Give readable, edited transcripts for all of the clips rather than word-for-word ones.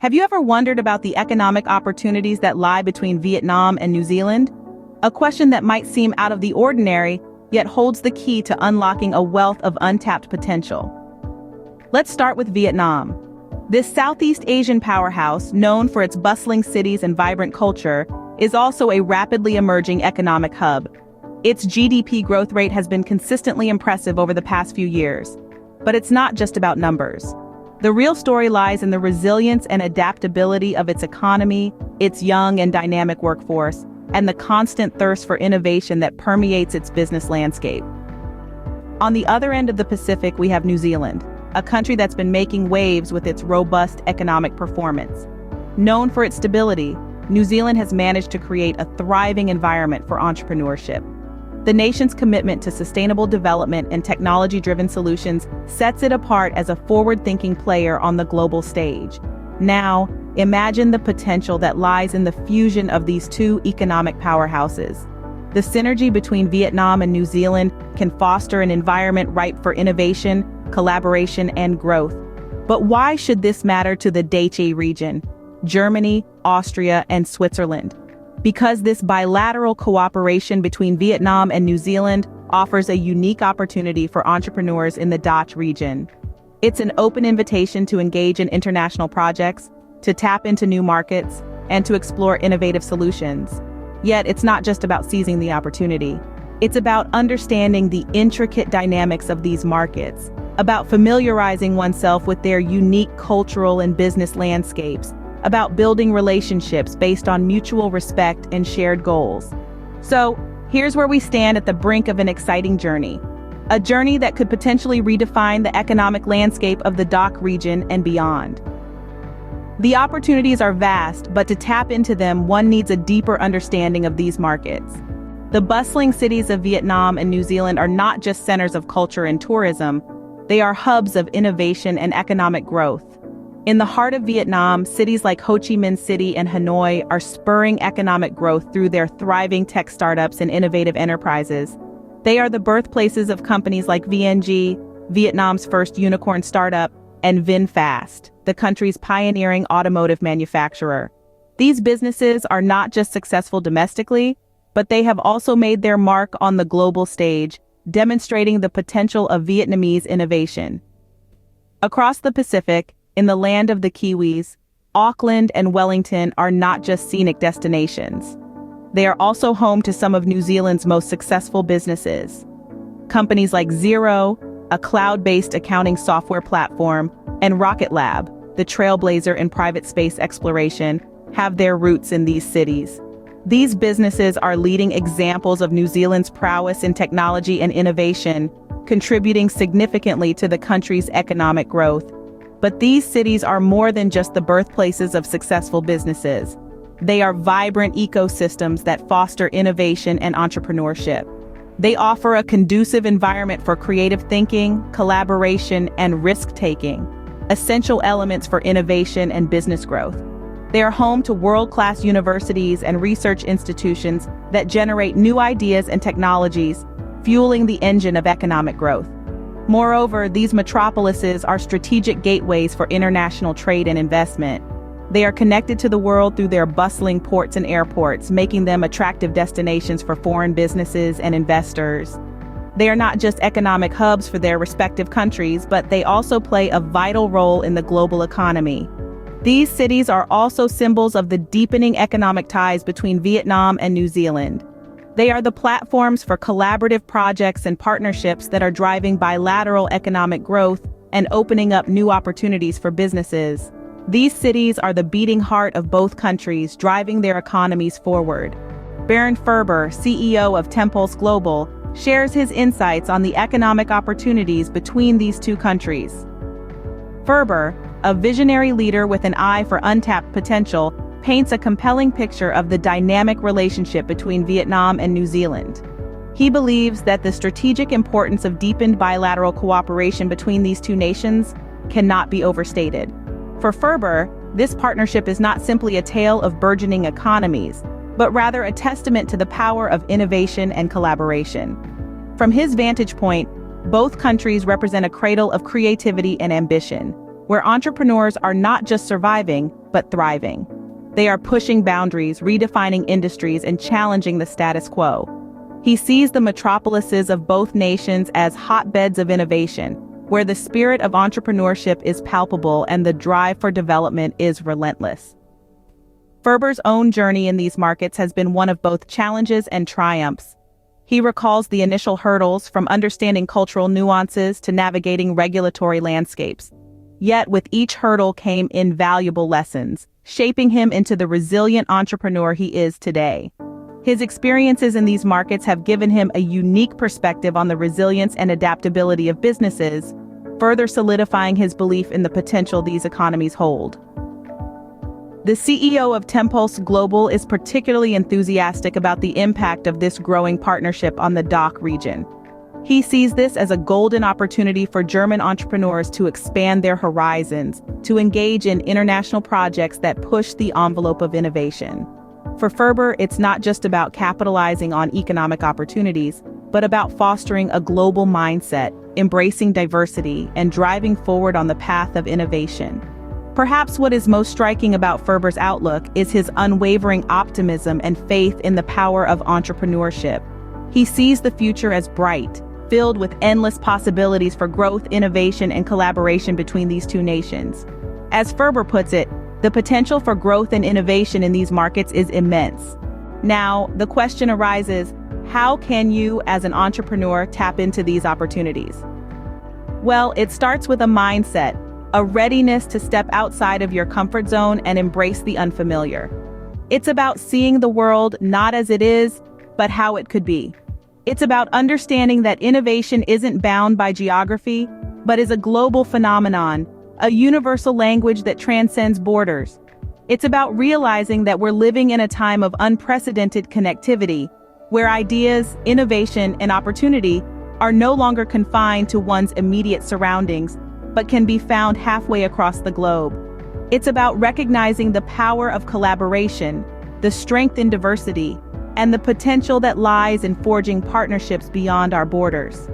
Have you ever wondered about the economic opportunities that lie between Vietnam and New Zealand? A question that might seem out of the ordinary, yet holds the key to unlocking a wealth of untapped potential. Let's start with Vietnam. This Southeast Asian powerhouse, known for its bustling cities and vibrant culture, is also a rapidly emerging economic hub. Its GDP growth rate has been consistently impressive over the past few years. But it's not just about numbers. The real story lies in the resilience and adaptability of its economy, its young and dynamic workforce, and the constant thirst for innovation that permeates its business landscape. On the other end of the Pacific, we have New Zealand, a country that's been making waves with its robust economic performance. Known for its stability, New Zealand has managed to create a thriving environment for entrepreneurship. The nation's commitment to sustainable development and technology-driven solutions sets it apart as a forward-thinking player on the global stage. Now, imagine the potential that lies in the fusion of these two economic powerhouses. The synergy between Vietnam and New Zealand can foster an environment ripe for innovation, collaboration, and growth. But why should this matter to the Dutch region, Germany, Austria, and Switzerland? Because this bilateral cooperation between Vietnam and New Zealand offers a unique opportunity for entrepreneurs in the Dutch region. It's an open invitation to engage in international projects, to tap into new markets, and to explore innovative solutions. Yet it's not just about seizing the opportunity. It's about understanding the intricate dynamics of these markets, about familiarizing oneself with their unique cultural and business landscapes, about building relationships based on mutual respect and shared goals. So, here's where we stand at the brink of an exciting journey. A journey that could potentially redefine the economic landscape of the DACH region and beyond. The opportunities are vast, but to tap into them, one needs a deeper understanding of these markets. The bustling cities of Vietnam and New Zealand are not just centers of culture and tourism, they are hubs of innovation and economic growth. In the heart of Vietnam, cities like Ho Chi Minh City and Hanoi are spurring economic growth through their thriving tech startups and innovative enterprises. They are the birthplaces of companies like VNG, Vietnam's first unicorn startup, and VinFast, the country's pioneering automotive manufacturer. These businesses are not just successful domestically, but they have also made their mark on the global stage, demonstrating the potential of Vietnamese innovation. Across the Pacific, in the land of the Kiwis, Auckland and Wellington are not just scenic destinations. They are also home to some of New Zealand's most successful businesses. Companies like Xero, a cloud-based accounting software platform, and Rocket Lab, the trailblazer in private space exploration, have their roots in these cities. These businesses are leading examples of New Zealand's prowess in technology and innovation, contributing significantly to the country's economic growth. But these cities are more than just the birthplaces of successful businesses. They are vibrant ecosystems that foster innovation and entrepreneurship. They offer a conducive environment for creative thinking, collaboration, and risk-taking, essential elements for innovation and business growth. They are home to world-class universities and research institutions that generate new ideas and technologies, fueling the engine of economic growth. Moreover, these metropolises are strategic gateways for international trade and investment. They are connected to the world through their bustling ports and airports, making them attractive destinations for foreign businesses and investors. They are not just economic hubs for their respective countries, but they also play a vital role in the global economy. These cities are also symbols of the deepening economic ties between Vietnam and New Zealand. They are the platforms for collaborative projects and partnerships that are driving bilateral economic growth and opening up new opportunities for businesses. These cities are the beating heart of both countries, driving their economies forward. Baron Ferber, CEO of Tempulse Global, shares his insights on the economic opportunities between these two countries. Ferber, a visionary leader with an eye for untapped potential, paints a compelling picture of the dynamic relationship between Vietnam and New Zealand. He believes that the strategic importance of deepened bilateral cooperation between these two nations cannot be overstated. For Ferber, this partnership is not simply a tale of burgeoning economies, but rather a testament to the power of innovation and collaboration. From his vantage point, both countries represent a cradle of creativity and ambition, where entrepreneurs are not just surviving, but thriving. They are pushing boundaries, redefining industries, and challenging the status quo. He sees the metropolises of both nations as hotbeds of innovation, where the spirit of entrepreneurship is palpable and the drive for development is relentless. Ferber's own journey in these markets has been one of both challenges and triumphs. He recalls the initial hurdles, from understanding cultural nuances to navigating regulatory landscapes. Yet with each hurdle came invaluable lessons, shaping him into the resilient entrepreneur he is today. His experiences in these markets have given him a unique perspective on the resilience and adaptability of businesses, further solidifying his belief in the potential these economies hold. The CEO of Tempulse Global is particularly enthusiastic about the impact of this growing partnership on the DACH region. He sees this as a golden opportunity for German entrepreneurs to expand their horizons, to engage in international projects that push the envelope of innovation. For Ferber, it's not just about capitalizing on economic opportunities, but about fostering a global mindset, embracing diversity, and driving forward on the path of innovation. Perhaps what is most striking about Ferber's outlook is his unwavering optimism and faith in the power of entrepreneurship. He sees the future as bright, filled with endless possibilities for growth, innovation, and collaboration between these two nations. As Ferber puts it, the potential for growth and innovation in these markets is immense. Now, the question arises, how can you, as an entrepreneur, tap into these opportunities? Well, it starts with a mindset, a readiness to step outside of your comfort zone and embrace the unfamiliar. It's about seeing the world not as it is, but how it could be. It's about understanding that innovation isn't bound by geography, but is a global phenomenon, a universal language that transcends borders. It's about realizing that we're living in a time of unprecedented connectivity, where ideas, innovation, and opportunity are no longer confined to one's immediate surroundings, but can be found halfway across the globe. It's about recognizing the power of collaboration, the strength in diversity, and the potential that lies in forging partnerships beyond our borders.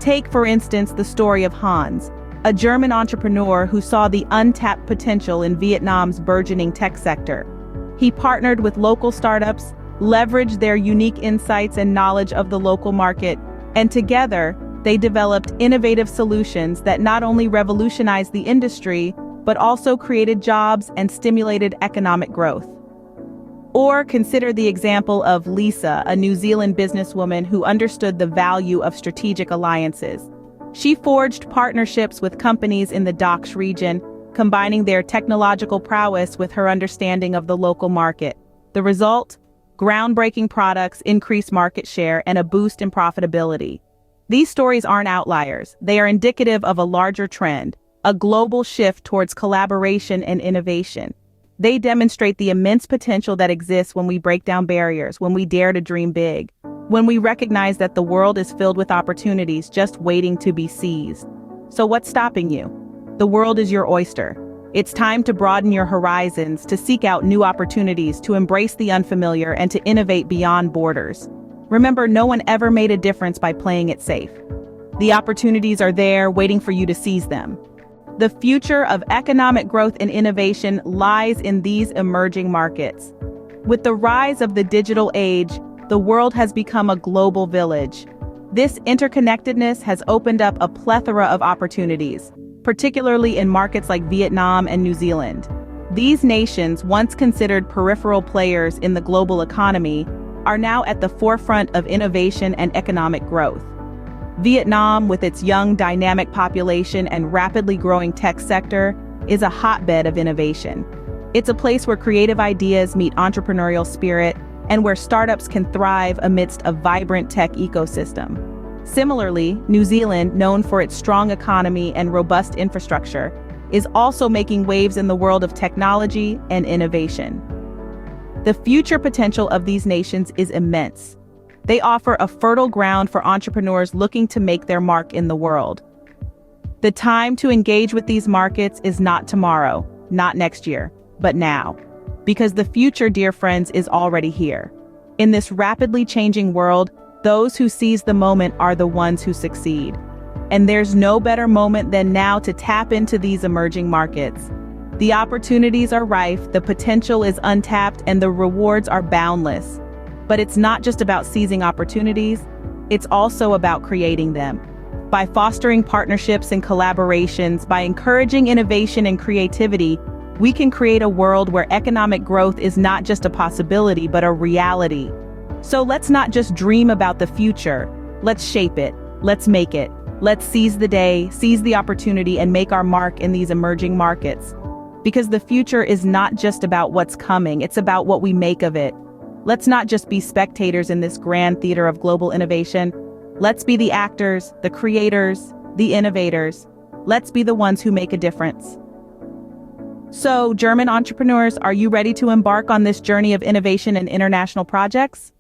Take, for instance, the story of Hans, a German entrepreneur who saw the untapped potential in Vietnam's burgeoning tech sector. He partnered with local startups, leveraged their unique insights and knowledge of the local market, and together, they developed innovative solutions that not only revolutionized the industry, but also created jobs and stimulated economic growth. Or consider the example of Lisa, a New Zealand businesswoman who understood the value of strategic alliances. She forged partnerships with companies in the DACH region, combining their technological prowess with her understanding of the local market. The result? Groundbreaking products, increased market share, and a boost in profitability. These stories aren't outliers. They are indicative of a larger trend, a global shift towards collaboration and innovation. They demonstrate the immense potential that exists when we break down barriers, when we dare to dream big, when we recognize that the world is filled with opportunities just waiting to be seized. So what's stopping you? The world is your oyster. It's time to broaden your horizons, to seek out new opportunities, to embrace the unfamiliar, and to innovate beyond borders. Remember, no one ever made a difference by playing it safe. The opportunities are there, waiting for you to seize them. The future of economic growth and innovation lies in these emerging markets. With the rise of the digital age, the world has become a global village. This interconnectedness has opened up a plethora of opportunities, particularly in markets like Vietnam and New Zealand. These nations, once considered peripheral players in the global economy, are now at the forefront of innovation and economic growth. Vietnam, with its young, dynamic population and rapidly growing tech sector, is a hotbed of innovation. It's a place where creative ideas meet entrepreneurial spirit and where startups can thrive amidst a vibrant tech ecosystem. Similarly, New Zealand, known for its strong economy and robust infrastructure, is also making waves in the world of technology and innovation. The future potential of these nations is immense. They offer a fertile ground for entrepreneurs looking to make their mark in the world. The time to engage with these markets is not tomorrow, not next year, but now. Because the future, dear friends, is already here. In this rapidly changing world, those who seize the moment are the ones who succeed. And there's no better moment than now to tap into these emerging markets. The opportunities are rife, the potential is untapped, and the rewards are boundless. But it's not just about seizing opportunities, it's also about creating them. By fostering partnerships and collaborations, by encouraging innovation and creativity, we can create a world where economic growth is not just a possibility, but a reality. So let's not just dream about the future. Let's shape it. Let's make it. Let's seize the day, seize the opportunity, and make our mark in these emerging markets. Because the future is not just about what's coming, it's about what we make of it. Let's not just be spectators in this grand theater of global innovation. Let's be the actors, the creators, the innovators. Let's be the ones who make a difference. So, German entrepreneurs, are you ready to embark on this journey of innovation and international projects?